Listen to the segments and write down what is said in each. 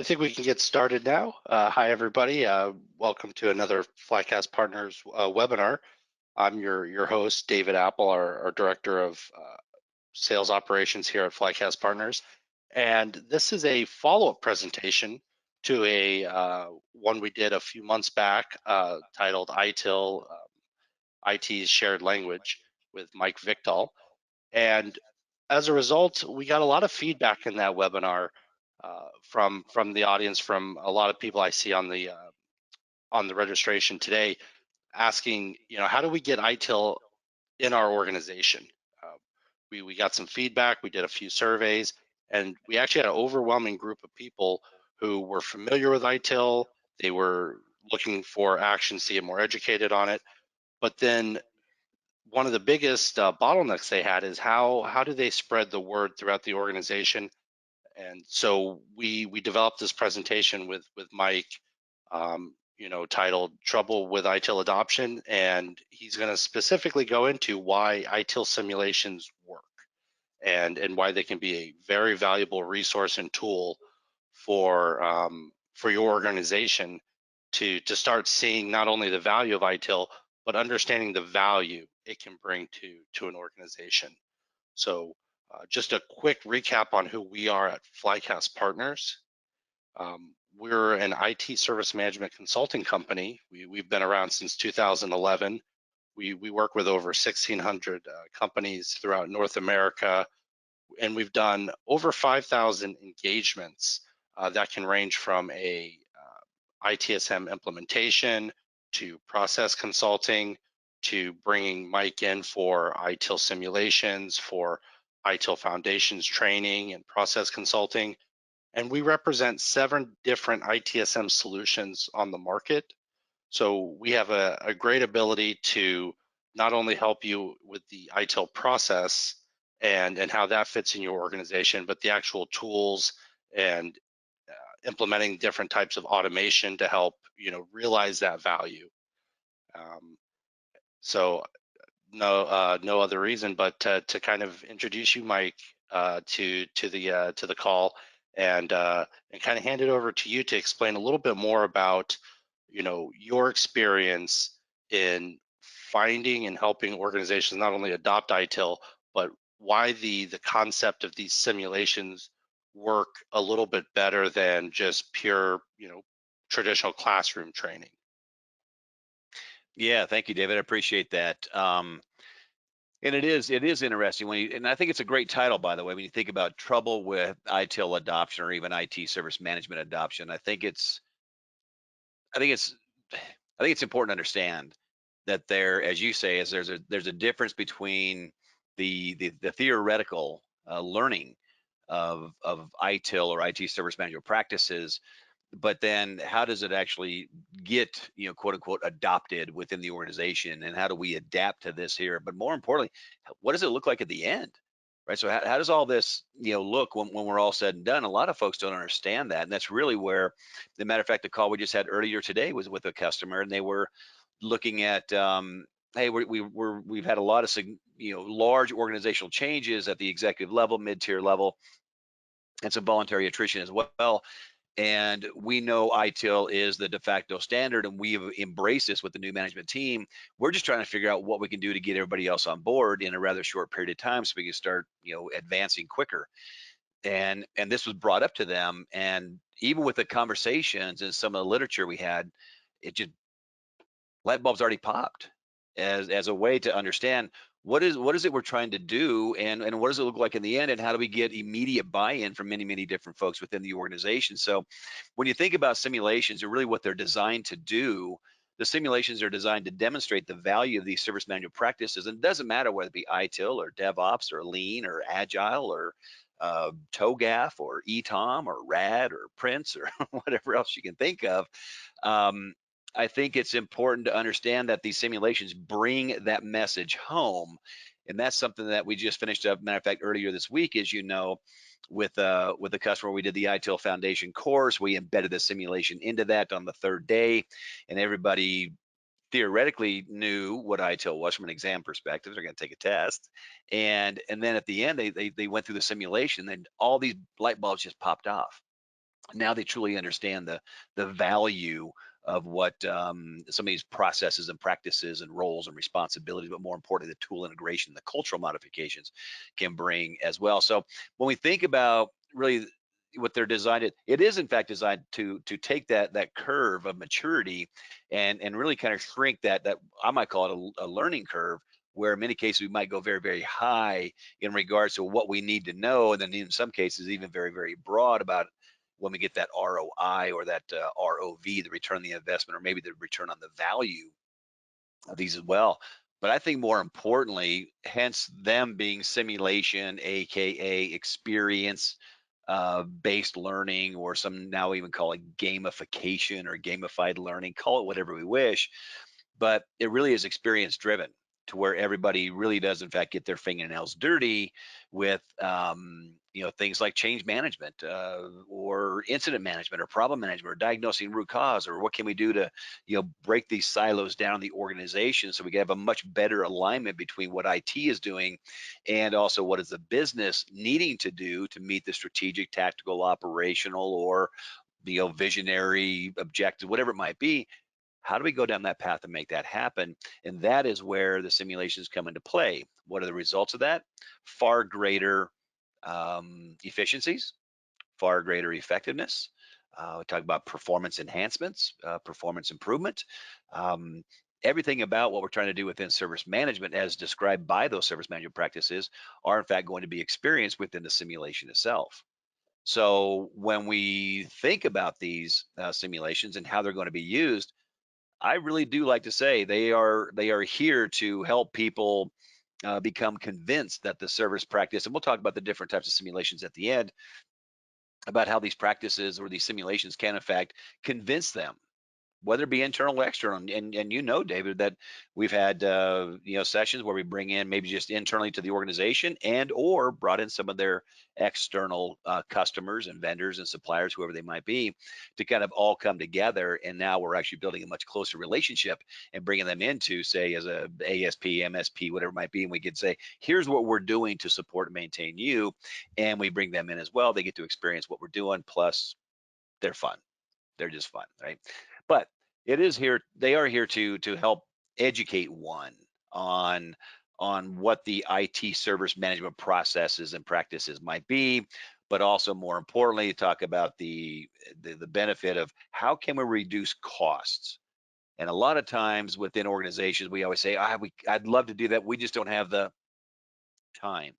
I think we can get started now. Hi, everybody. Welcome to another Flycast Partners webinar. I'm your host, David Apple, our Director of Sales Operations here at Flycast Partners. And this is a follow-up presentation to a one we did a few months back titled ITIL, IT's Shared Language with Mike Vikdal. And as a result, we got a lot of feedback in that webinar from the audience, from a lot of people I see on the registration today, asking, how do we get ITIL in our organization? We got some feedback. We did a few surveys, and we actually had an overwhelming group of people who were familiar with ITIL. They were looking for actions to get more educated on it, but then one of the biggest bottlenecks they had is how do they spread the word throughout the organization. And so we developed this presentation with Mike, titled "Trouble with ITIL Adoption," and he's going to specifically go into why ITIL simulations work and why they can be a very valuable resource and tool for your organization to start seeing not only the value of ITIL, but understanding the value it can bring to an organization. So just a quick recap on who we are at Flycast Partners. We're an IT service management consulting company. We've been around since 2011. We work with over 1,600 companies throughout North America, and we've done over 5,000 engagements that can range from a ITSM implementation to process consulting to bringing Mike in for ITIL simulations, for ITIL foundations training and process consulting. And we represent 7 different ITSM solutions on the market. So we have a great ability to not only help you with the ITIL process and how that fits in your organization, but the actual tools and implementing different types of automation to help realize that value. So no other reason but to kind of introduce you, Mike, to the call, and kind of hand it over to you to explain a little bit more about your experience in finding and helping organizations not only adopt ITIL, but why the concept of these simulations work a little bit better than just pure traditional classroom training. Yeah, thank you, David. I appreciate that. And it is interesting and I think it's a great title, by the way, when you think about trouble with ITIL adoption or even IT service management adoption. I think it's I think it's important to understand that there, as you say, is there's a difference between the theoretical learning of ITIL or IT service management practices, but then how does it actually get, quote unquote, adopted within the organization, and how do we adapt to this here? But more importantly, what does it look like at the end, right? So how does all this, look when we're all said and done? A lot of folks don't understand that, and that's really where, the matter of fact, the call we just had earlier today was with a customer, and they were looking at, hey, we've had a lot of large organizational changes at the executive level, mid-tier level, and some voluntary attrition as well. And we know ITIL is the de facto standard, and we've embraced this with the new management team. We're just trying to figure out what we can do to get everybody else on board in a rather short period of time, so we can start, advancing quicker. And this was brought up to them, and even with the conversations and some of the literature we had, it just, light bulbs already popped as a way to understand what is it we're trying to do, and what does it look like in the end, and how do we get immediate buy-in from many different folks within the organization. So when you think about simulations, and really what they're designed to do, the simulations are designed to demonstrate the value of these service manual practices. And it doesn't matter whether it be ITIL or DevOps or Lean or Agile or TOGAF or ETOM or RAD or Prince or whatever else you can think of. I think it's important to understand that these simulations bring that message home. And that's something that we just finished up. Matter of fact, earlier this week, as you know, with the customer, we did the ITIL Foundation course. We embedded the simulation into that on the 3rd day, and everybody theoretically knew what ITIL was from an exam perspective. They're going to take a test, and then at the end, they went through the simulation, and all these light bulbs just popped off. Now they truly understand the value of what some of these processes and practices and roles and responsibilities, but more importantly, the tool integration, the cultural modifications can bring as well. So when we think about really what they're designed, it is in fact designed to take that curve of maturity and really kind of shrink that I might call it a learning curve, where in many cases we might go very, very high in regards to what we need to know, and then in some cases even very, very broad about when we get that ROI or that ROV, the return on the investment, or maybe the return on the value of these as well. But I think more importantly, hence them being simulation, aka experience based learning, or some now even call it gamification or gamified learning, call it whatever we wish, but it really is experience driven, to where everybody really does in fact get their fingernails dirty with things like change management, or incident management, or problem management, or diagnosing root cause, or what can we do to break these silos down in the organization so we can have a much better alignment between what IT is doing and also what is the business needing to do to meet the strategic, tactical, operational, or visionary objective, whatever it might be. How do we go down that path and make that happen? And that is where the simulations come into play. What are the results of that? Far greater efficiencies, far greater effectiveness. We talk about performance enhancements, performance improvement. Um, Everything about what we're trying to do within service management, as described by those service management practices, are in fact going to be experienced within the simulation itself. So when we think about these simulations and how they're going to be used, I really do like to say they are here to help people become convinced that the service practice, and we'll talk about the different types of simulations at the end, about how these practices or these simulations can in fact convince them, whether it be internal or external. And David, that we've had sessions where we bring in maybe just internally to the organization, and or brought in some of their external customers and vendors and suppliers, whoever they might be, to kind of all come together. And now we're actually building a much closer relationship and bringing them into, say, as a ASP, MSP, whatever it might be. And we could say, here's what we're doing to support and maintain you. And we bring them in as well. They get to experience what we're doing. Plus, they're fun. They're just fun, right? But it is here. They are here to help educate one on what the IT service management processes and practices might be, but also more importantly, talk about the benefit of how can we reduce costs. And a lot of times within organizations, we always say, I'd love to do that. We just don't have the time.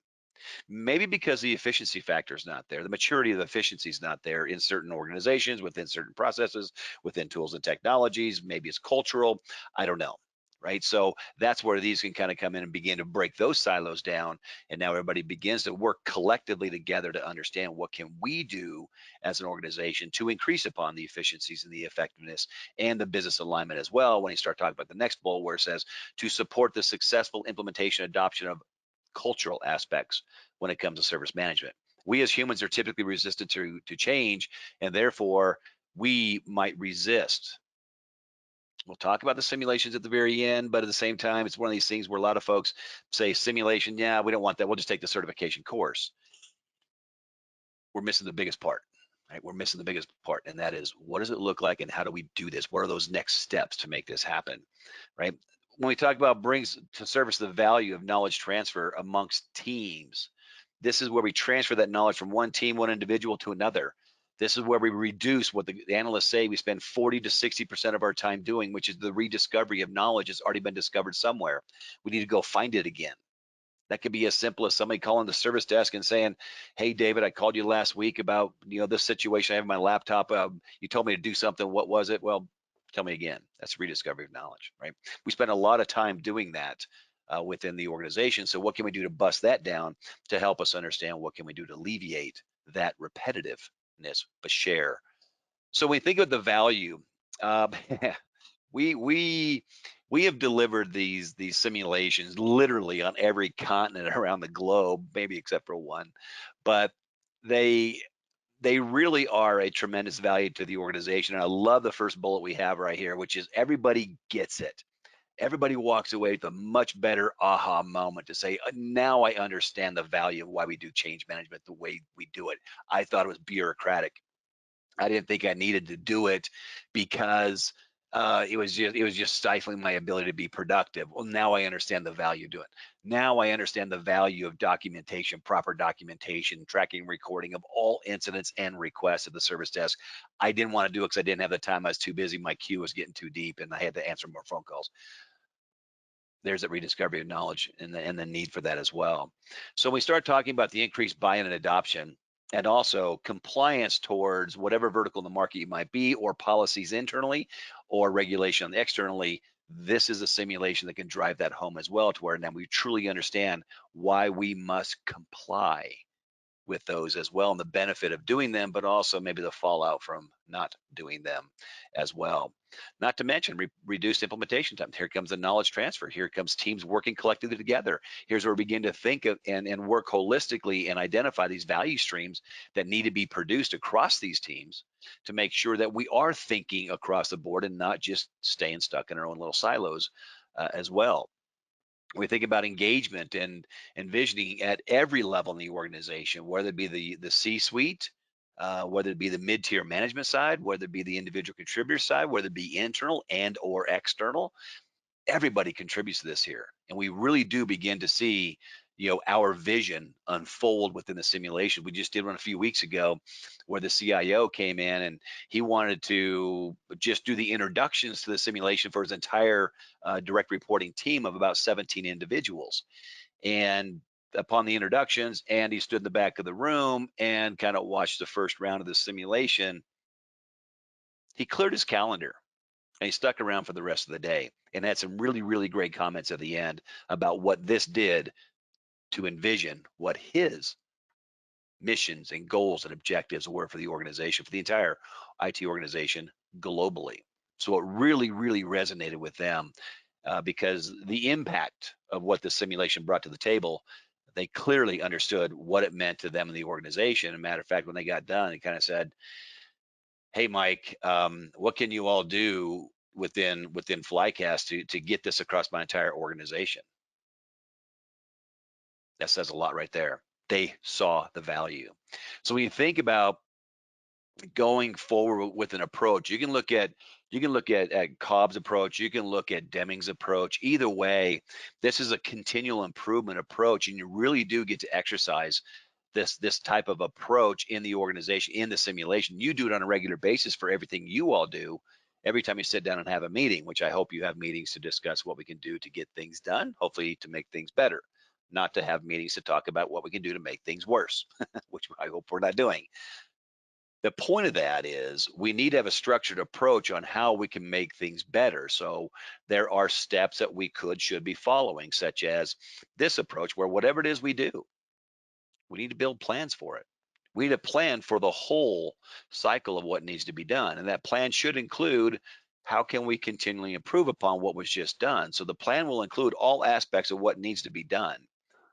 Maybe because the efficiency factor is not there, the maturity of the efficiency is not there in certain organizations, within certain processes, within tools and technologies. Maybe it's cultural. I don't know. Right. So that's where these can kind of come in and begin to break those silos down. And now everybody begins to work collectively together to understand what can we do as an organization to increase upon the efficiencies and the effectiveness and the business alignment as well. When you start talking about the next bullet, where it says to support the successful implementation adoption of cultural aspects when it comes to service management. We as humans are typically resistant to change, and therefore we might resist. We'll talk about the simulations at the very end, but at the same time, it's one of these things where a lot of folks say simulation, yeah, we don't want that. We'll just take the certification course. We're missing the biggest part, right? We're missing the biggest part, and that is, what does it look like and how do we do this? What are those next steps to make this happen, right? When we talk about brings to service the value of knowledge transfer amongst teams, this is where we transfer that knowledge from one team, one individual to another. This is where we reduce what the analysts say we spend 40 to 60% of our time doing, which is the rediscovery of knowledge that's already been discovered somewhere. We need to go find it again. That could be as simple as somebody calling the service desk and saying, "Hey, David, I called you last week about this situation I have on my laptop. You told me to do something. What was it?" Well, tell me again. That's rediscovery of knowledge, right? We spend a lot of time doing that within the organization. So what can we do to bust that down to help us understand what can we do to alleviate that repetitiveness, but share? So when we think of the value, uh, we we we have delivered these simulations literally on every continent around the globe, maybe except for one, but they they really are a tremendous value to the organization. And I love the first bullet we have right here, which is everybody gets it. Everybody walks away with a much better aha moment to say, now I understand the value of why we do change management the way we do it. I thought it was bureaucratic. I didn't think I needed to do it because it was just stifling my ability to be productive. Well, now I understand the value of doing it. Now I understand the value of documentation, proper documentation, tracking, recording of all incidents and requests at the service desk. I didn't want to do it because I didn't have the time. I was too busy. My queue was getting too deep, and I had to answer more phone calls. There's a rediscovery of knowledge and the need for that as well. So we start talking about the increased buy-in and adoption, and also compliance towards whatever vertical in the market you might be, or policies internally, or regulation externally. This is a simulation that can drive that home as well, to where now we truly understand why we must comply with those as well, and the benefit of doing them, but also maybe the fallout from not doing them as well. Not to mention reduced implementation time. Here comes the knowledge transfer. Here comes teams working collectively together. Here's where we begin to think of and work holistically and identify these value streams that need to be produced across these teams to make sure that we are thinking across the board and not just staying stuck in our own little silos as well. We think about engagement and envisioning at every level in the organization, whether it be the C-suite, whether it be the mid-tier management side, whether it be the individual contributor side, whether it be internal and or external. Everybody contributes to this here, and we really do begin to see, our vision unfold within the simulation. We just did one a few weeks ago where the CIO came in and he wanted to just do the introductions to the simulation for his entire direct reporting team of about 17 individuals. And upon the introductions, Andy stood in the back of the room and kind of watched the first round of the simulation. He cleared his calendar and he stuck around for the rest of the day and had some really, really great comments at the end about what this did to envision what his missions and goals and objectives were for the organization, for the entire IT organization globally. So it really, really resonated with them because the impact of what the simulation brought to the table, they clearly understood what it meant to them in the organization. As a matter of fact, when they got done, they kind of said, "Hey, Mike, what can you all do within Flycast to get this across my entire organization?" That says a lot right there. They saw the value. So when you think about going forward with an approach, you can look at Cobb's approach, you can look at Deming's approach. Either way, this is a continual improvement approach, and you really do get to exercise this type of approach in the organization, in the simulation. You do it on a regular basis for everything you all do. Every time you sit down and have a meeting, which I hope you have meetings to discuss what we can do to get things done, hopefully to make things better, not to have meetings to talk about what we can do to make things worse, which I hope we're not doing. The point of that is we need to have a structured approach on how we can make things better. So there are steps that we should be following, such as this approach, where whatever it is we do, we need to build plans for it. We need a plan for the whole cycle of what needs to be done. And that plan should include how can we continually improve upon what was just done. So the plan will include all aspects of what needs to be done.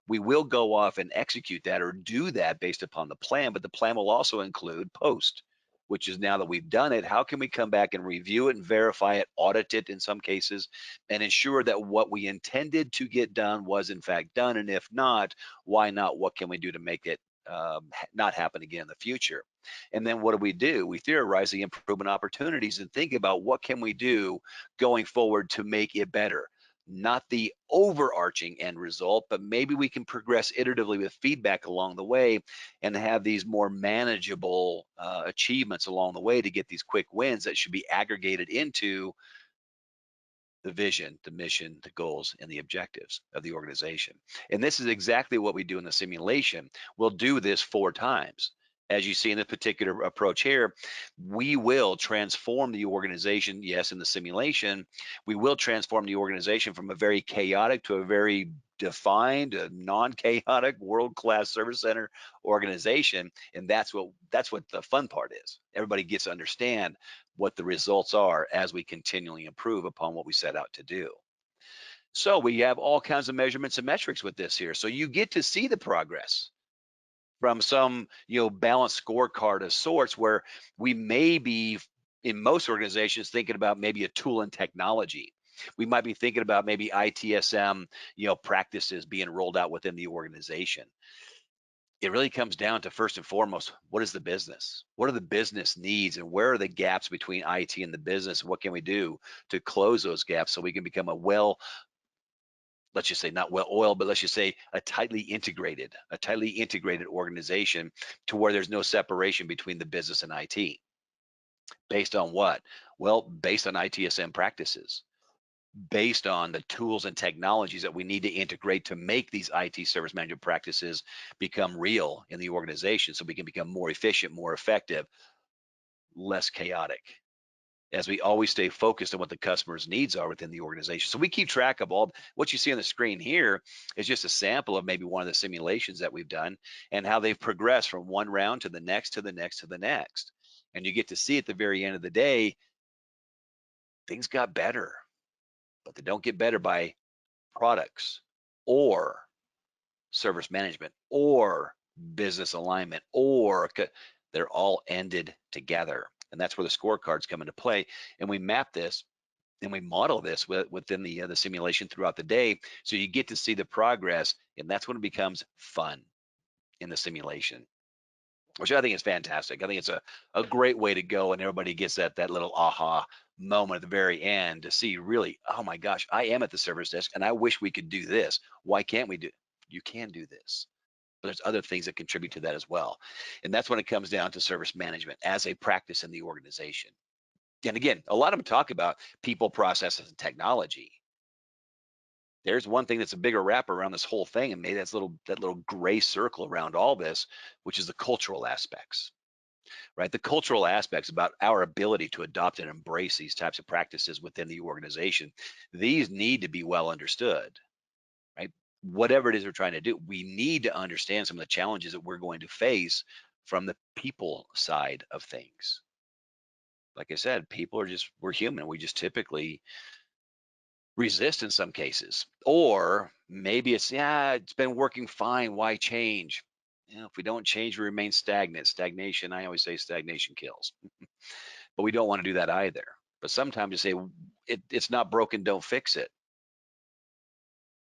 We will go off and execute that or do that based upon the plan, but the plan will also include post, which is now that we've done it, how can we come back and review it and verify it, audit it in some cases, and ensure that what we intended to get done was in fact done? And if not, why not? What can we do to make it not happen again in the future? And then what do? We theorize the improvement opportunities and think about what can we do going forward to make it better. Not the overarching end result, but maybe we can progress iteratively with feedback along the way and have these more manageable achievements along the way to get these quick wins that should be aggregated into the vision, the mission, the goals, and the objectives of the organization. And this is exactly what we do in the simulation. We'll do this 4 times. As you see in this particular approach here, we will transform the organization. Yes, in the simulation, we will transform the organization from a very chaotic to a very defined, non-chaotic, world-class service center organization. And that's what the fun part is. Everybody gets to understand what the results are as we continually improve upon what we set out to do. So we have all kinds of measurements and metrics with this here. So you get to see the progress from some, balanced scorecard of sorts, where we may be in most organizations thinking about maybe a tool and technology. We might be thinking about maybe ITSM, practices being rolled out within the organization. it really comes down to, first and foremost, what is the business? What are the business needs, and where are the gaps between IT and the business? What can we do to close those gaps so we can become a well, let's just say not well oiled, but let's just say a tightly integrated organization to where there's no separation between the business and IT. Based on what? Well, based on ITSM practices, based on the tools and technologies that we need to integrate to make these IT service management practices become real in the organization so we can become more efficient, more effective, less chaotic, as we always stay focused on what the customer's needs are within the organization. So we keep track of all what you see on the screen here is just a sample of maybe one of the simulations that we've done and how they've progressed from one round to the next, to the next, to the next. And you get to see at the very end of the day, things got better, but they don't get better by products or service management or business alignment they're all ended together. And that's where the scorecards come into play. And we map this and we model this within the simulation throughout the day. So you get to see the progress, and that's when it becomes fun in the simulation, which I think is fantastic. I think it's a great way to go, and everybody gets that little aha moment at the very end to see really, oh my gosh, I am at the service desk and I wish we could do this. Why can't we do? You can do this, but there's other things that contribute to that as well. And that's when it comes down to service management as a practice in the organization. And again, a lot of them talk about people, processes, and technology. There's one thing that's a bigger wrap around this whole thing, and maybe that little gray circle around all this, which is the cultural aspects, right? The cultural aspects about our ability to adopt and embrace these types of practices within the organization. These need to be well understood, right? Whatever it is we're trying to do, we need to understand some of the challenges that we're going to face from the people side of things. Like I said, people are just, we're human. We just typically resist in some cases. Or maybe it's, yeah, it's been working fine. Why change? You know, if we don't change, we remain stagnant. Stagnation, I always say stagnation kills, but we don't want to do that either. But sometimes you say, it's not broken, don't fix it.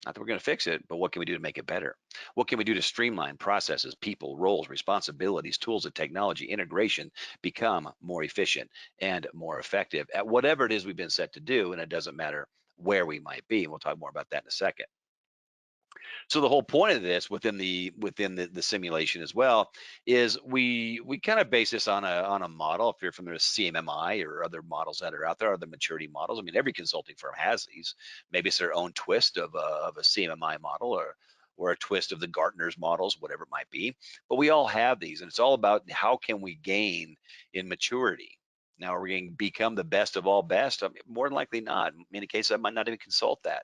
Not that we're going to fix it, but what can we do to make it better? What can we do to streamline processes, people, roles, responsibilities, tools, and technology integration become more efficient and more effective at whatever it is we've been set to do? And it doesn't matter where we might be. And we'll talk more about that in a second. So the whole point of this within the simulation as well is we kind of base this on a model. If you're familiar with CMMI or other models that are out there, other maturity models. I mean, every consulting firm has these. Maybe it's their own twist of a CMMI model or a twist of the Gartner's models, whatever it might be. But we all have these, and it's all about how can we gain in maturity. Now, are we going to become the best of all best? I mean, more than likely not. In many cases, I might not even consult that.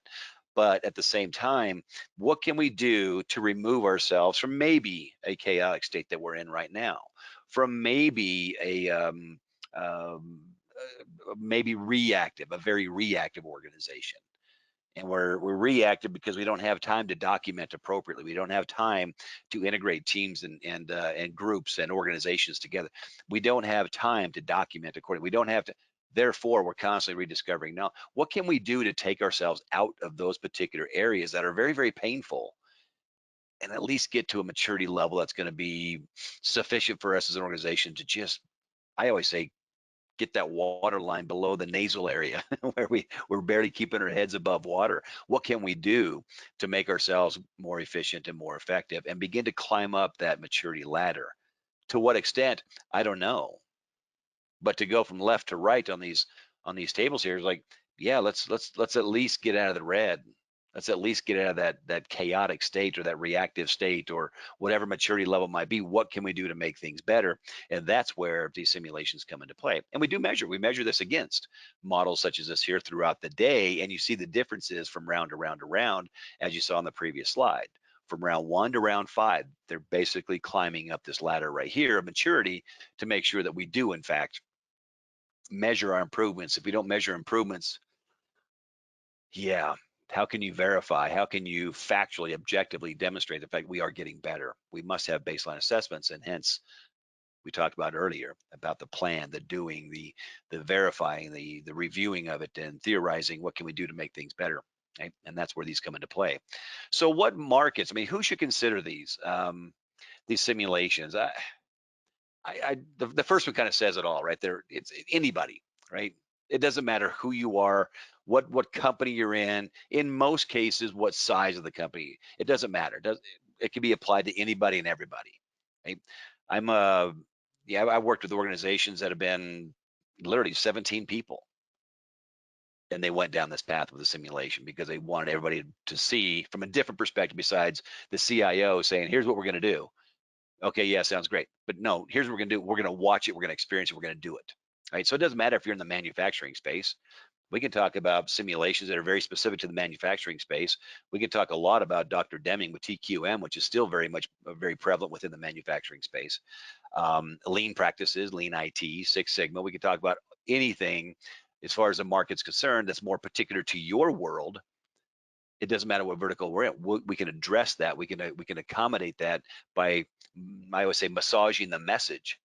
But at the same time, what can we do to remove ourselves from maybe a chaotic state that we're in right now, from maybe maybe a very reactive organization? And we're reactive because we don't have time to document appropriately. We don't have time to integrate teams and groups and organizations together. We don't have time to document accordingly. We don't have to. Therefore, we're constantly rediscovering. Now, what can we do to take ourselves out of those particular areas that are very, very painful, and at least get to a maturity level that's going to be sufficient for us as an organization to just, I always say, get that water line below the nasal area where we're barely keeping our heads above water. What can we do to make ourselves more efficient and more effective and begin to climb up that maturity ladder? To what extent? I don't know. But to go from left to right on these tables here is like, yeah, let's at least get out of the red. Let's at least get out of that chaotic state or that reactive state or whatever maturity level might be. What can we do to make things better? And that's where these simulations come into play. And we measure this against models such as this here throughout the day. And you see the differences from round to round to round, as you saw on the previous slide. From round 1 to round 5, they're basically climbing up this ladder right here of maturity to make sure that we do, in fact, measure our improvements. If we don't measure improvements, yeah, how can you verify? How can you factually, objectively demonstrate the fact we are getting better? We must have baseline assessments, and hence we talked about earlier about the plan, the doing, the verifying, the reviewing of it, and theorizing what can we do to make things better. Okay? And that's where these come into play. So, what markets? I mean, who should consider these? these simulations. The first one kind of says it all, right there. It's anybody, right? It doesn't matter who you are, what company you're in. In most cases, what size of the company. It doesn't matter. It can be applied to anybody and everybody, right? I'm yeah, I worked with organizations that have been literally 17 people, and they went down this path with the simulation because they wanted everybody to see from a different perspective besides the CIO saying, "Here's what we're going to do." Okay, yeah, sounds great. But no, here's what we're gonna do. We're gonna watch it, we're gonna experience it, we're gonna do it. Right. So it doesn't matter if you're in the manufacturing space. We can talk about simulations that are very specific to the manufacturing space. We can talk a lot about Dr. Deming with TQM, which is still very much very prevalent within the manufacturing space. Lean practices, lean IT, Six Sigma. We can talk about anything as far as the market's concerned that's more particular to your world. It doesn't matter what vertical we're in. We can address that. We can accommodate that by, I always say, massaging the message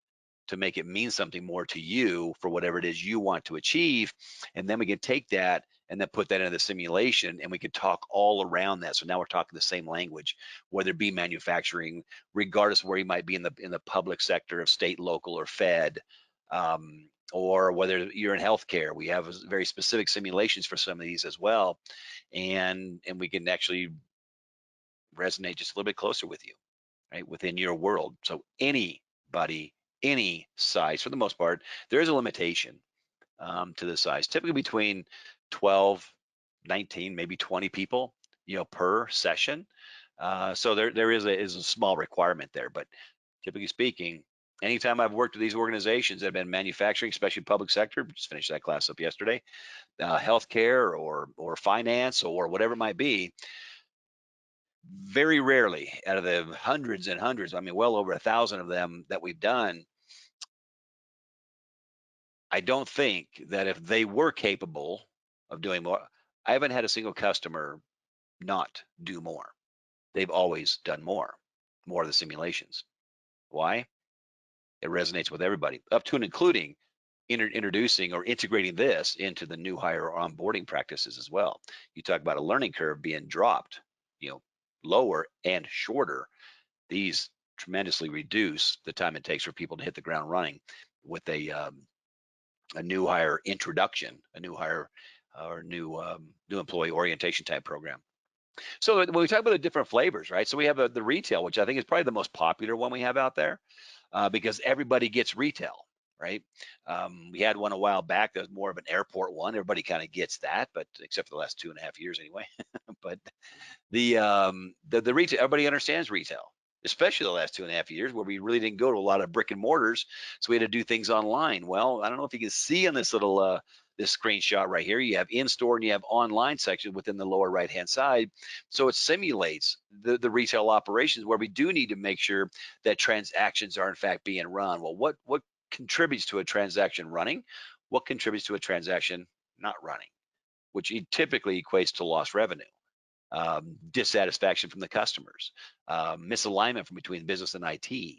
to make it mean something more to you for whatever it is you want to achieve. And then we can take that and then put that into the simulation, and we can talk all around that. So now we're talking the same language, whether it be manufacturing, regardless of where you might be in the public sector of state, local, or Fed. Or whether you're in healthcare, we have very specific simulations for some of these as well, and we can actually resonate just a little bit closer with you, right, within your world. So anybody, any size, for the most part, there is a limitation to the size, typically between 12, 19, maybe 20 people, per session. So there is a small requirement there, but typically speaking, anytime I've worked with these organizations that have been manufacturing, especially public sector, just finished that class up yesterday, healthcare or finance or whatever it might be, very rarely out of the hundreds and hundreds, I mean, well over 1,000 of them that we've done, I don't think that if they were capable of doing more, I haven't had a single customer not do more. They've always done more of the simulations. Why? It resonates with everybody, up to and including introducing or integrating this into the new hire onboarding practices as well. You talk about a learning curve being dropped, you know, lower and shorter. These tremendously reduce the time it takes for people to hit the ground running with a new hire introduction, a new hire or new employee orientation type program. So when we talk about the different flavors, right? So we have the retail, which I think is probably the most popular one we have out there, because everybody gets retail, right? We had one a while back that was more of an airport one. Everybody kind of gets that, but except for the last 2.5 years anyway. But the retail, everybody understands retail, especially the last 2.5 years where we really didn't go to a lot of brick and mortars, so we had to do things online. Well, I don't know if you can see on this little this screenshot right here, you have in-store and you have online section within the lower right hand side. So it simulates the retail operations where we do need to make sure that transactions are in fact being run. Well, what contributes to a transaction running? What contributes to a transaction not running? Which typically equates to lost revenue, dissatisfaction from the customers, misalignment from between business and IT.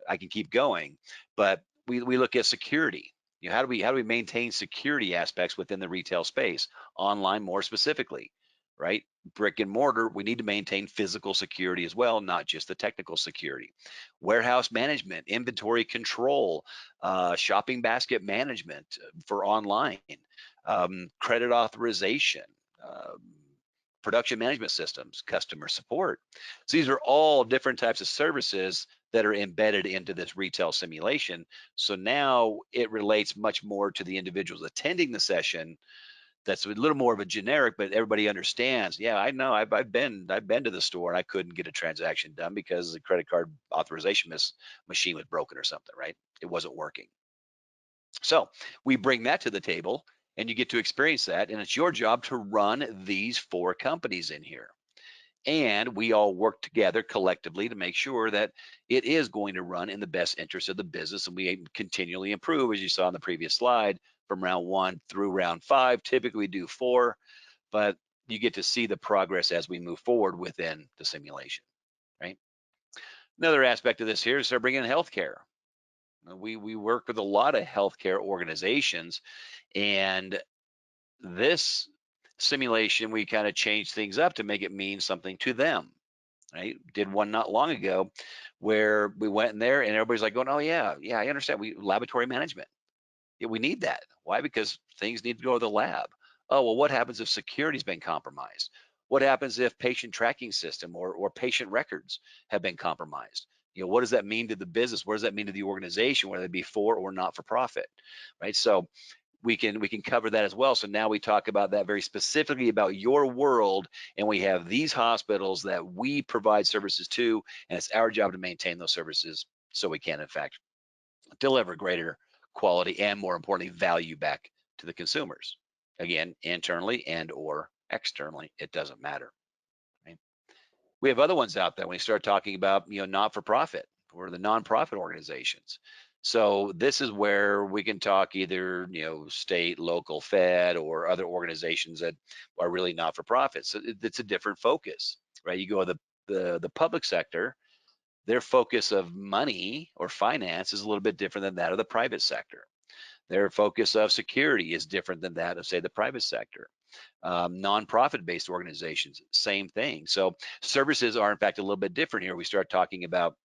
I can keep going, but we look at security. How do we maintain security aspects within the retail space, online more specifically, right? Brick and mortar, we need to maintain physical security as well, not just the technical security. Warehouse management, inventory control, shopping basket management for online, credit authorization, production management systems, customer support. So these are all different types of services that are embedded into this retail simulation. So now it relates much more to the individuals attending the session. That's a little more of a generic, but everybody understands. Yeah, I know. I've been to the store and I couldn't get a transaction done because the credit card authorization machine was broken or something. Right? It wasn't working. So we bring that to the table, and you get to experience that. And it's your job to run these 4 companies in here. And we all work together collectively to make sure that it is going to run in the best interest of the business. And we continually improve, as you saw on the previous slide, from round 1 through round 5. Typically we do 4, but you get to see the progress as we move forward within the simulation, right? Another aspect of this here is bringing in healthcare. We work with a lot of healthcare organizations, and this simulation, we kind of changed things up to make it mean something to them, right? Did one not long ago where we went in there and everybody's like going, oh yeah, yeah, I understand. We laboratory management. Yeah, we need that. Why? Because things need to go to the lab. Oh, well, what happens if security's been compromised? What happens if patient tracking system or patient records have been compromised? What does that mean to the business? What does that mean to the organization, whether it be for or not for profit, right? So we can cover that as well. So now we talk about that very specifically about your world, and we have these hospitals that we provide services to, and it's our job to maintain those services so we can, in fact, deliver greater quality and, more importantly, value back to the consumers. Again, internally and or externally, it doesn't matter. Right? We have other ones out there when you start talking about, not for profit or the nonprofit organizations. So this is where we can talk either, state, local, fed, or other organizations that are really not for profit. So it's a different focus, right? You go to the public sector, their focus of money or finance is a little bit different than that of the private sector. Their focus of security is different than that of, say, the private sector. Nonprofit-based organizations, same thing. So services are, in fact, a little bit different here. We start talking about,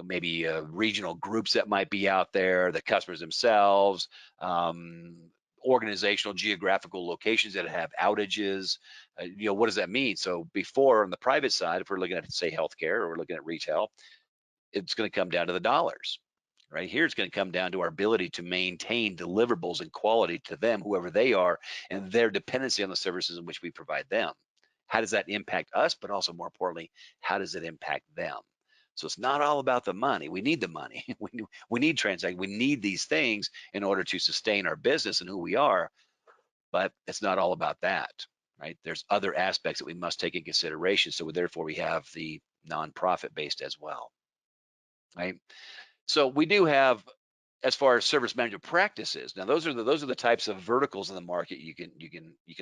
maybe regional groups that might be out there, the customers themselves, organizational geographical locations that have outages. What does that mean? So before on the private side, if we're looking at, say, healthcare, or we're looking at retail, it's going to come down to the dollars. Right here, it's going to come down to our ability to maintain deliverables and quality to them, whoever they are, and their dependency on the services in which we provide them. How does that impact us? But also, more importantly, how does it impact them? So it's not all about the money. We need the money. We need transactions. We need these things in order to sustain our business and who we are. But it's not all about that, right? There's other aspects that we must take in consideration. So therefore, we have the nonprofit based as well, right? So we do have, as far as service management practices. Now, those are the types of verticals in the market you can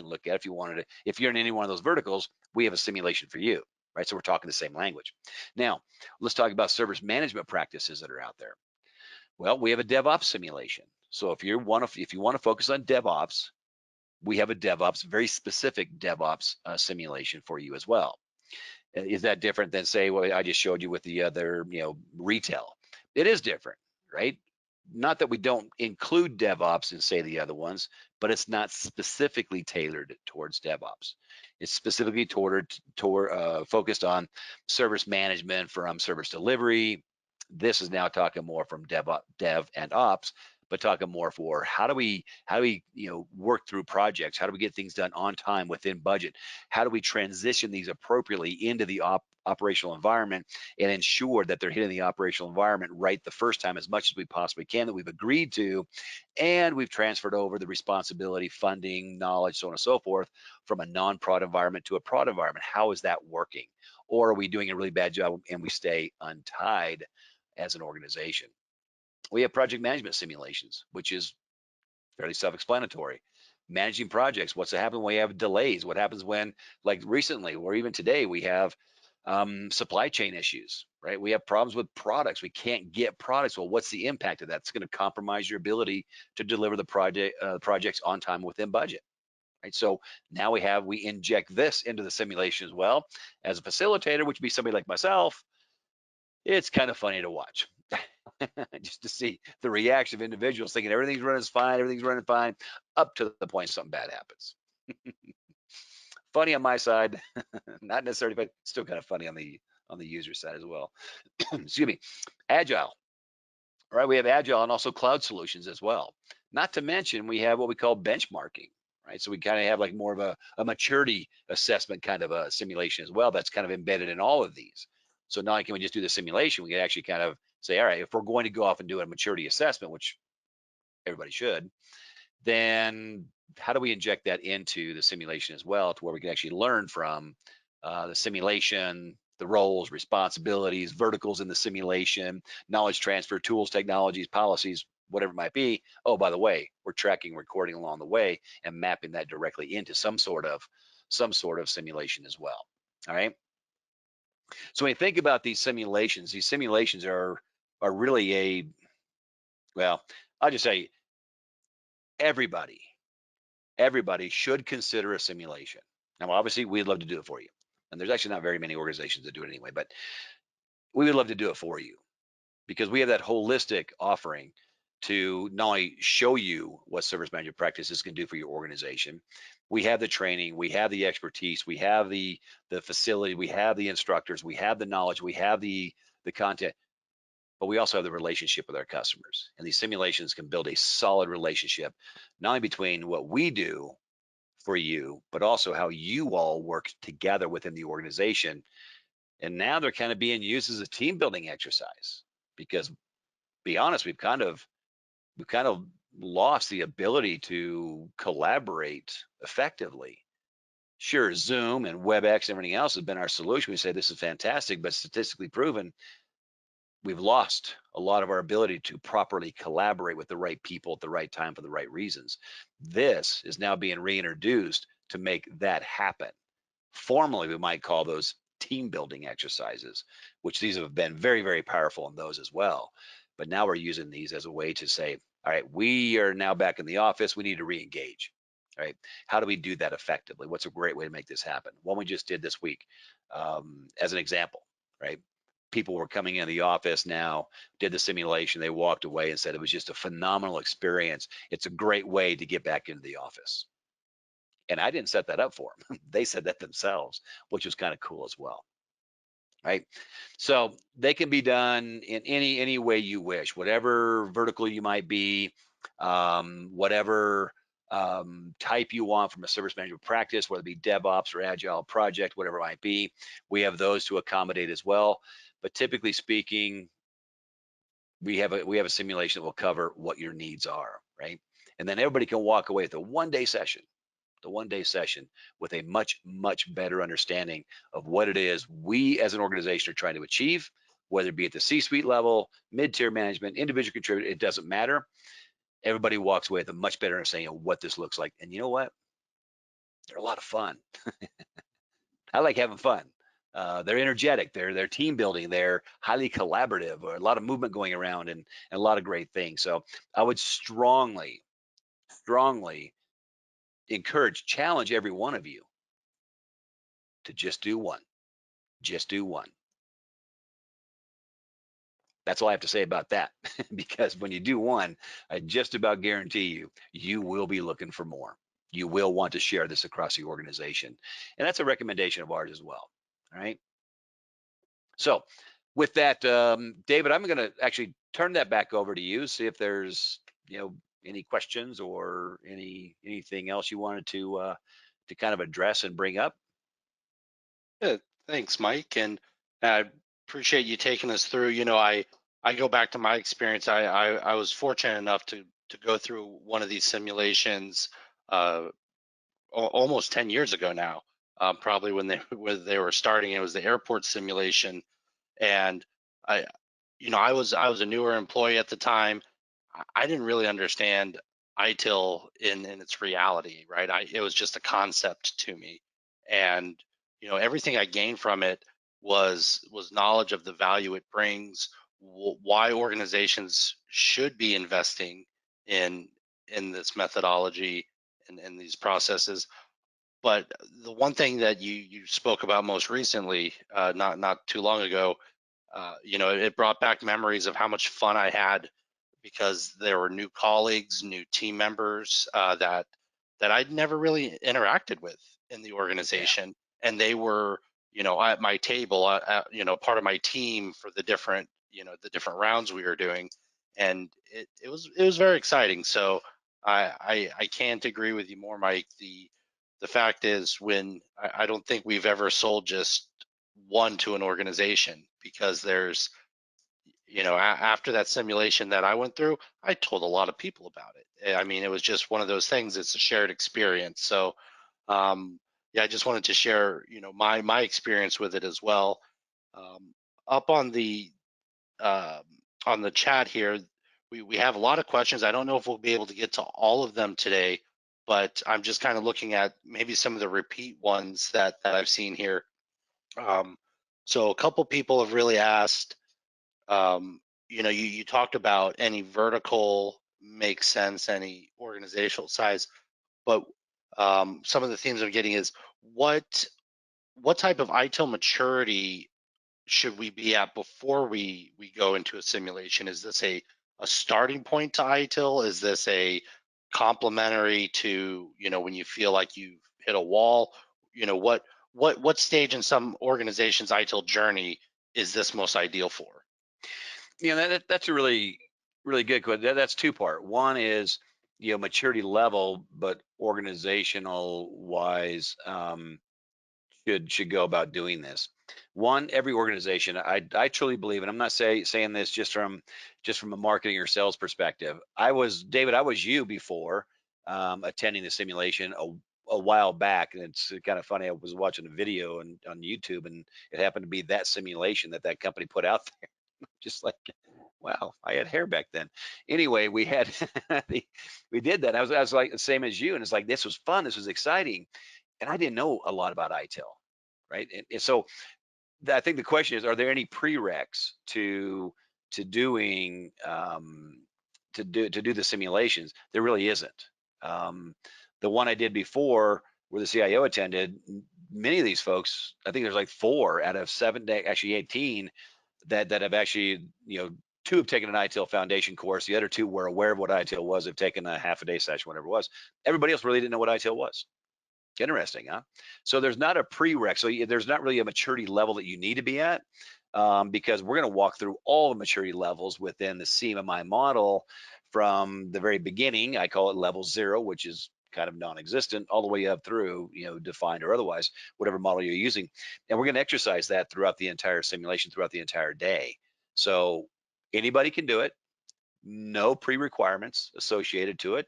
look at if you wanted to. If you're in any one of those verticals, we have a simulation for you, right? So we're talking the same language. Now, let's talk about service management practices that are out there. Well, we have a DevOps simulation. So if you want to focus on DevOps, we have a DevOps, very specific DevOps simulation for you as well. Is that different than, say, what I just showed you with the other, retail? It is different, right? Not that we don't include DevOps in, say, the other ones, but it's not specifically tailored towards DevOps. It's specifically focused on service management from service delivery. This is now talking more from dev and ops, but talking more for how do we work through projects? How do we get things done on time within budget? How do we transition these appropriately into the operational environment and ensure that they're hitting the operational environment right the first time as much as we possibly can, that we've agreed to, and we've transferred over the responsibility, funding, knowledge, so on and so forth, from a non-prod environment to a prod environment. How is that working? Or are we doing a really bad job and we stay untied as an organization? We have project management simulations, which is fairly self-explanatory. Managing projects, what's happening when we have delays? What happens when, like recently, or even today, we have supply chain issues, right? We have problems with products. We can't get products. Well, what's the impact of that? It's going to compromise your ability to deliver the projects on time within budget, right? So now we inject this into the simulation as well. As a facilitator, which would be somebody like myself, it's kind of funny to watch. Just to see the reaction of individuals thinking everything's running fine, up to the point something bad happens. Funny on my side, not necessarily, but still kind of funny on the user side as well. Excuse me. Agile, right? We have agile and also cloud solutions as well. Not to mention we have what we call benchmarking, right? So we kind of have like more of a maturity assessment kind of a simulation as well. That's kind of embedded in all of these. So not only can we just do the simulation, we can actually kind of say, all right, if we're going to go off and do a maturity assessment, which everybody should, then how do we inject that into the simulation as well, to where we can actually learn from the simulation, the roles, responsibilities, verticals in the simulation, knowledge transfer, tools, technologies, policies, whatever it might be. Oh, by the way, we're tracking, recording along the way, and mapping that directly into some sort of simulation as well. All right. So when you think about these simulations are really well, I'll just say everybody should consider a simulation. Now, obviously, we'd love to do it for you. And there's actually not very many organizations that do it anyway, but we would love to do it for you, because we have that holistic offering to not only show you what service management practices can do for your organization. We have the training, we have the expertise, we have the facility, we have the instructors, we have the knowledge, we have the content, but we also have the relationship with our customers. And these simulations can build a solid relationship, not only between what we do for you, but also how you all work together within the organization. And now they're kind of being used as a team building exercise, because, be honest, we've kind of lost the ability to collaborate effectively. Sure, Zoom and WebEx and everything else has been our solution. We say this is fantastic, but statistically proven, we've lost a lot of our ability to properly collaborate with the right people at the right time for the right reasons. This is now being reintroduced to make that happen. Formally, we might call those team building exercises, which these have been very, very powerful in those as well. But now we're using these as a way to say, all right, we are now back in the office. We need to re-engage. All right, how do we do that effectively? What's a great way to make this happen? One we just did this week, as an example, right? People were coming in the office now, did the simulation, they walked away and said it was just a phenomenal experience. It's a great way to get back into the office. And I didn't set that up for them. They said that themselves, which was kind of cool as well, right? So they can be done in any way you wish, whatever vertical you might be, whatever type you want from a service management practice, whether it be DevOps or Agile project, whatever it might be. We have those to accommodate as well. But typically speaking, we have a simulation that will cover what your needs are, right? And then everybody can walk away with a one-day session, with a much, much better understanding of what it is we as an organization are trying to achieve, whether it be at the C-suite level, mid-tier management, individual contributor, it doesn't matter. Everybody walks away with a much better understanding of what this looks like. And you know what? They're a lot of fun. I like having fun. They're energetic. They're team building. They're highly collaborative. A lot of movement going around, and a lot of great things. So I would strongly, strongly encourage, challenge every one of you to just do one. Just do one. That's all I have to say about that. Because when you do one, I just about guarantee you, you will be looking for more. You will want to share this across the organization. And that's a recommendation of ours as well. All right. So with that, David, I'm going to actually turn that back over to you, see if there's, any questions or anything else you wanted to kind of address and bring up. Yeah, thanks, Mike, and I appreciate you taking us through. I go back to my experience. I was fortunate enough to go through one of these simulations almost 10 years ago now. Probably when they were starting, it was the airport simulation, and I, I was a newer employee at the time. I didn't really understand ITIL in its reality, right? It was just a concept to me, and everything I gained from it was knowledge of the value it brings, why organizations should be investing in in this methodology and these processes. But the one thing that you spoke about most recently, not too long ago, it brought back memories of how much fun I had because there were new colleagues, new team members that I'd never really interacted with in the Yeah. organization, and they were, at my table, part of my team for the different rounds we were doing, and it was very exciting. So I can't agree with you more, Mike. The fact is, I don't think we've ever sold just one to an organization, because there's after that simulation that I went through, I told a lot of people about it. I mean, it was just one of those things. It's a shared experience. So, yeah, I just wanted to share, my experience with it as well. Up um, on the chat here, we have a lot of questions. I don't know if we'll be able to get to all of them today, but I'm just kind of looking at maybe some of the repeat ones that I've seen here. Um, so a couple people have really asked. You talked about any vertical makes sense, any organizational size, but some of the themes I'm getting is what what type of ITIL maturity should we be at before we go into a simulation? Is this a starting point to ITIL? Is this a complementary to, when you feel like you've hit a wall? What stage in some organizations ITIL journey is this most ideal for? That's a really good question. That's two part. One is maturity level, but organizational wise. Should go about doing this. One, every organization, I truly believe, and I'm not saying this just from a marketing or sales perspective. David, I was you before attending the simulation a while back, and it's kind of funny. I was watching a video on YouTube, and it happened to be that simulation that company put out there. Just like, wow, I had hair back then. Anyway, we had we did that. I was like the same as you, and it's like this was fun. This was exciting, and I didn't know a lot about ITIL, right? And so I think the question is, are there any prereqs to doing to do the simulations? There really isn't. Um, the one I did before, where the CIO attended, many of these folks, I think there's like 4 out of 7 day, actually 18 that have actually, 2 have taken an ITIL foundation course. The other 2 were aware of what ITIL was, have taken a half a day session, whatever it was. Everybody else really didn't know what ITIL was. Interesting, huh? So there's not a prereq. So there's not really a maturity level that you need to be at, because we're going to walk through all the maturity levels within the CMMI model from the very beginning. I call it level 0, which is kind of non-existent, all the way up through, defined or otherwise, whatever model you're using. And we're going to exercise that throughout the entire simulation, throughout the entire day. So anybody can do it. No pre-requirements associated to it.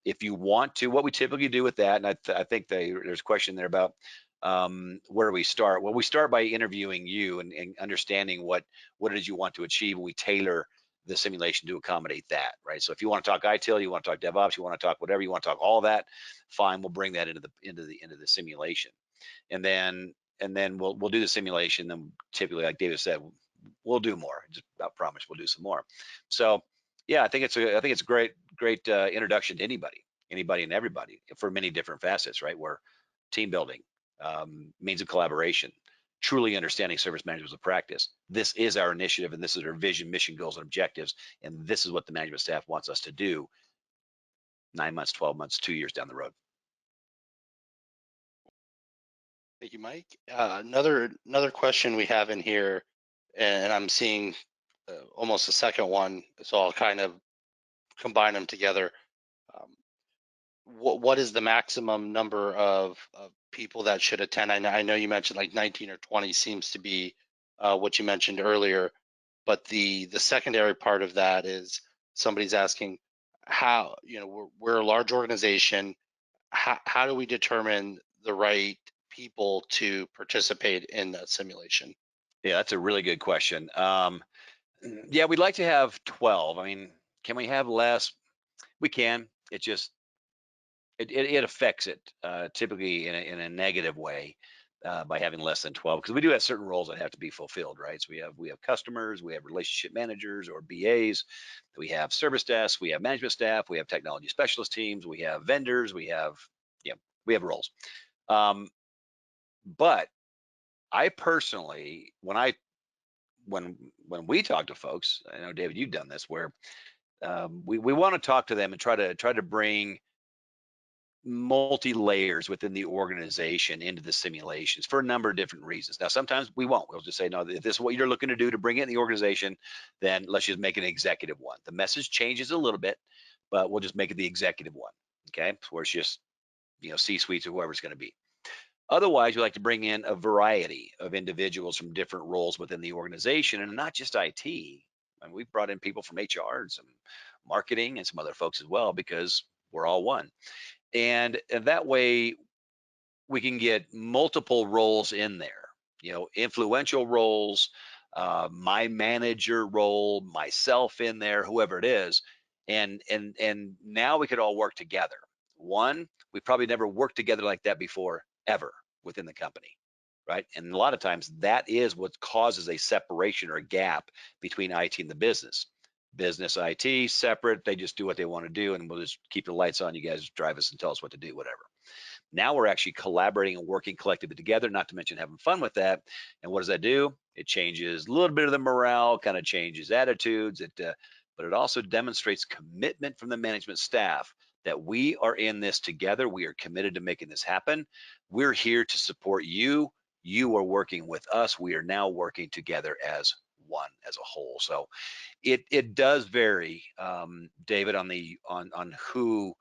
If you want to, what we typically do with that, and I think there's a question there about where do we start? Well, we start by interviewing you and understanding what it is you want to achieve, and we tailor the simulation to accommodate that, right? So if you want to talk ITIL, you want to talk DevOps, you want to talk whatever, you want to talk all that, fine, we'll bring that into the simulation, and then we'll do the simulation. Then typically, like David said, we'll do more. Just I promise we'll do some more. So yeah, I think it's a great introduction to anybody and everybody for many different facets, right? Where team building, means of collaboration, truly understanding service management as a practice. This is our initiative, and this is our vision, mission, goals, and objectives, and this is what the management staff wants us to do 9 months, 12 months, 2 years down the road. Thank you, Mike. Another question we have in here, and I'm seeing almost a second one, so I'll kind of combine them together. Um, what is the maximum number of people that should attend? I know you mentioned like 19 or 20 seems to be what you mentioned earlier, but the secondary part of that is somebody's asking how, we're a large organization. How do we determine the right people to participate in that simulation? Yeah, that's a really good question. Yeah, we'd like to have 12. I mean, can we have less? We can. It affects it typically in a negative way by having less than 12, because we do have certain roles that have to be fulfilled, right? So we have customers, we have relationship managers or BAs, we have service desks, we have management staff, we have technology specialist teams, we have vendors, yeah, we have roles. But I personally, when we talk to folks, I know David, you've done this, where we want to talk to them and try to bring multi layers within the organization into the simulations for a number of different reasons. Now, sometimes we won't. We'll just say, no, if this is what you're looking to do to bring it in the organization, then let's just make an executive one. The message changes a little bit, but we'll just make it the executive one. Okay, where it's just C-suites or whoever's going to be. Otherwise, we like to bring in a variety of individuals from different roles within the organization, and not just IT. And we've brought in people from HR and some marketing and some other folks as well, because we're all one. And that way we can get multiple roles in there, influential roles, my manager role, myself in there, whoever it is. And now we could all work together. One, we probably never worked together like that before, ever, within the company, right? And a lot of times that is what causes a separation or a gap between IT and the business. Business IT separate, they just do what they want to do, and we'll just keep the lights on. You guys drive us and tell us what to do, whatever. Now we're actually collaborating and working collectively together, not to mention having fun with that. And what does that do? It changes a little bit of the morale, kind of changes attitudes. But it also demonstrates commitment from the management staff that we are in this together. We are committed to making this happen. We're here to support you. You are working with us. We are now working together as one, as a whole. So it does vary, David, on who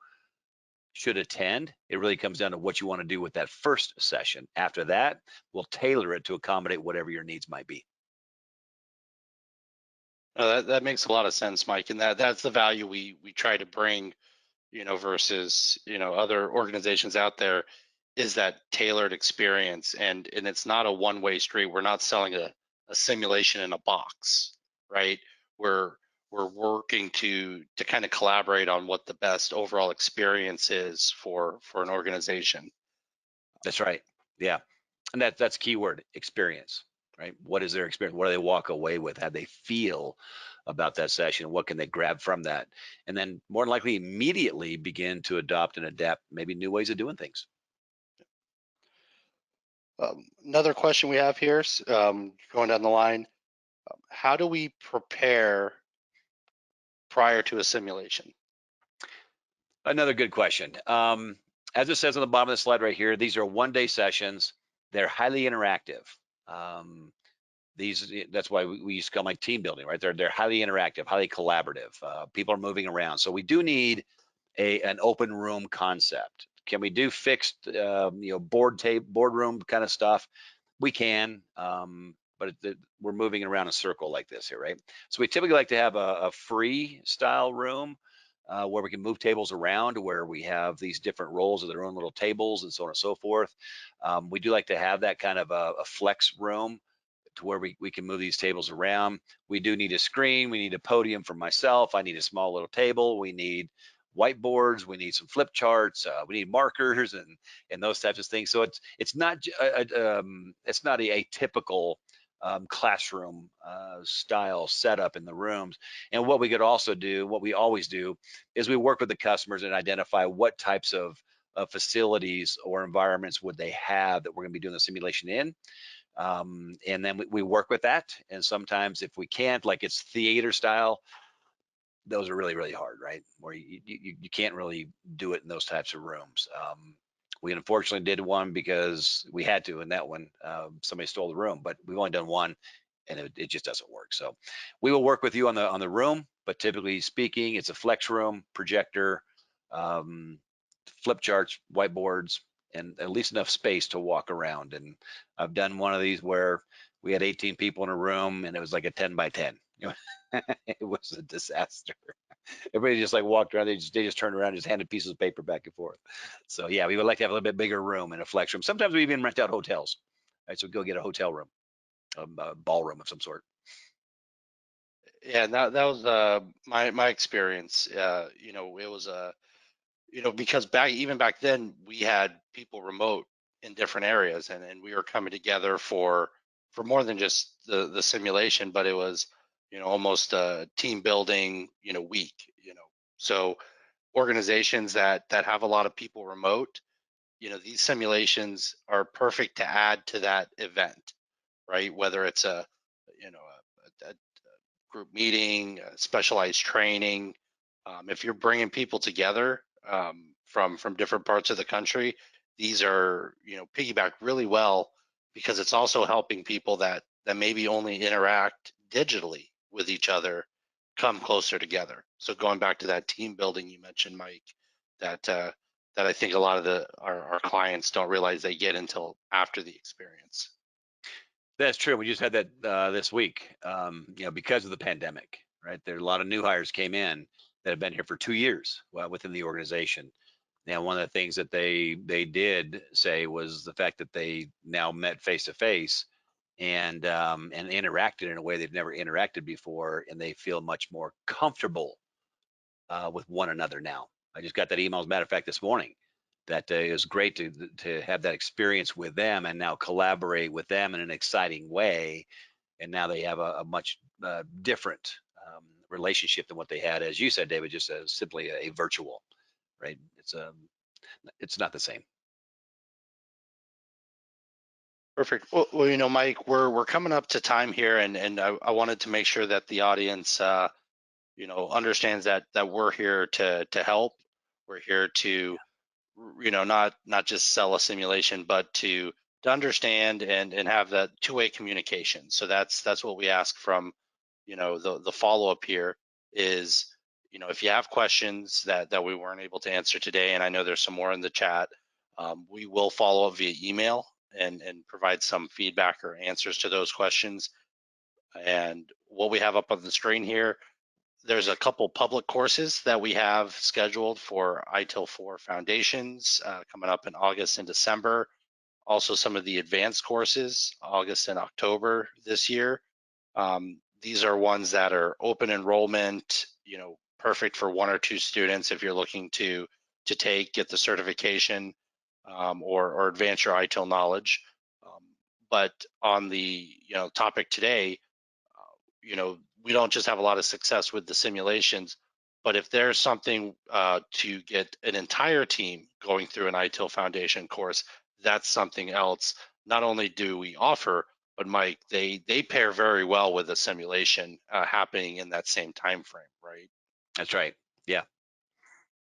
should attend. It really comes down to what you want to do with that first session. After that, we'll tailor it to accommodate whatever your needs might be. That makes a lot of sense, Mike, and that's the value we try to bring, versus other organizations out there, is that tailored experience, and it's not a one-way street. We're not selling a simulation in a box, right? We're we're working to kind of collaborate on what the best overall experience is for an organization. That's right. Yeah. And that's key word, experience, right? What is their experience? What do they walk away with? How they feel about that session? What can they grab from that? And then more than likely immediately begin to adopt and adapt maybe new ways of doing things. Another question we have here, going down the line, how do we prepare prior to a simulation? Another good question. As it says on the bottom of the slide right here, these are one-day sessions. They're highly interactive. That's why we used to call them like team building, right? They're highly interactive, highly collaborative. People are moving around, so we do need an open room concept. Can we do fixed, boardroom kind of stuff? We can, but we're moving around a circle like this here, right? So we typically like to have a free style room where we can move tables around, where we have these different roles of their own little tables and so on and so forth. We do like to have that kind of a flex room to where we can move these tables around. We do need a screen. We need a podium for myself. I need a small little table. We need whiteboards. We need some flip charts. We need markers and those types of things. So it's not a typical classroom style setup in the rooms. And what we could also do, what we always do, is we work with the customers and identify what types of facilities or environments would they have that we're going to be doing the simulation in. And then we work with that. And sometimes if we can't, like it's theater style, those are really, really hard, right? Where you can't really do it in those types of rooms. We unfortunately did one because we had to, in that one, somebody stole the room, but we've only done one and it just doesn't work. So we will work with you on the room, but typically speaking, it's a flex room, projector, um, flip charts, whiteboards, and at least enough space to walk around. And I've done one of these where we had 18 people in a room and it was like a 10 by 10. It was a disaster. Everybody just like walked around. They just turned around and just handed pieces of paper back and forth. So yeah, we would like to have a little bit bigger room and a flex room. Sometimes we even rent out hotels. Right, so go get a hotel room, a ballroom of some sort. Yeah, and that was my experience. It was because back then we had people remote in different areas, and we were coming together for more than just the simulation, but it was almost a team building week. So organizations that have a lot of people remote, these simulations are perfect to add to that event, right? Whether it's a group meeting, specialized training. If you're bringing people together from different parts of the country, these are piggyback really well, because it's also helping people that maybe only interact digitally with each other come closer together. So going back to that team building you mentioned, Mike, that I think a lot of our clients don't realize they get until after the experience. That's true. We just had that this week. Because of the pandemic, right? There are a lot of new hires came in that have been here for 2 years within the organization. Now, one of the things that they did say was the fact that they now met face to face and interacted in a way they've never interacted before, and they feel much more comfortable with one another now. I just got that email, as a matter of fact, this morning, that it was great to have that experience with them and now collaborate with them in an exciting way. And now they have a much different relationship than what they had, as you said, David, just as simply a virtual, right? It's not the same. Perfect. Well, Mike, we're coming up to time here, and I wanted to make sure that the audience, understands that we're here to help. We're here to, not just sell a simulation, but to understand and have that two-way communication. So that's what we ask from, the follow-up here is, if you have questions that we weren't able to answer today, and I know there's some more in the chat, we will follow up via email and provide some feedback or answers to those questions. And what we have up on the screen here, there's a couple public courses that we have scheduled for ITIL 4 Foundations coming up in August and December. Also, some of the advanced courses, August and October this year. These are ones that are open enrollment, perfect for one or two students if you're looking to get the certification, or advance your ITIL knowledge. Um, but on the topic today, we don't just have a lot of success with the simulations, but if there's something to get an entire team going through an ITIL Foundation course, that's something else. Not only do we offer, but Mike, they pair very well with a simulation happening in that same time frame, right? That's right. Yeah.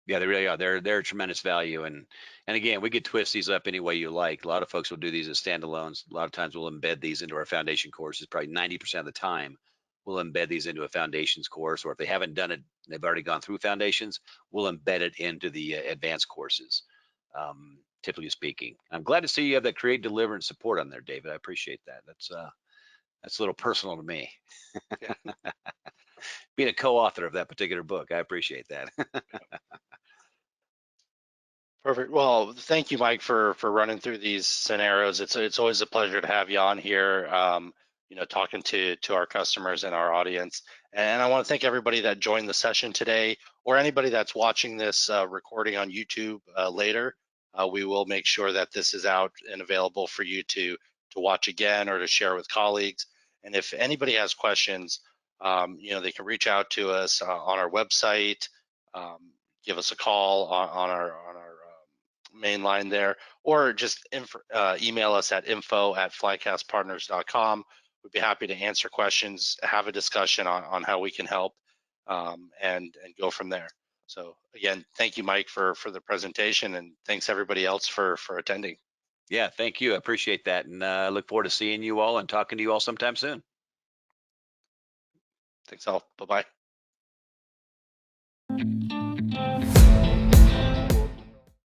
Yeah, they really are. They're a tremendous value, and again, we could twist these up any way you like. A lot of folks will do these as standalones. A lot of times, we'll embed these into our foundation courses. Probably 90% of the time, we'll embed these into a foundations course, or if they haven't done it, they've already gone through foundations, we'll embed it into the advanced courses. Typically speaking, I'm glad to see you have that create, deliver, and support on there, David. I appreciate that. That's a little personal to me. Yeah. Being a co-author of that particular book, I appreciate that. Perfect. Well, thank you, Mike, for running through these scenarios. It's always a pleasure to have you on here, talking to our customers and our audience. And I want to thank everybody that joined the session today, or anybody that's watching this recording on YouTube later. We will make sure that this is out and available for you to watch again or to share with colleagues. And if anybody has questions, they can reach out to us on our website. Um, Give us a call on our main line there, or just email us at info@flycastpartners.com. We'd be happy to answer questions, have a discussion on how we can help, and go from there. So again, thank you, Mike, for the presentation, and thanks everybody else for attending. Yeah, thank you. I appreciate that, and I look forward to seeing you all and talking to you all sometime soon. Thanks all. Bye bye.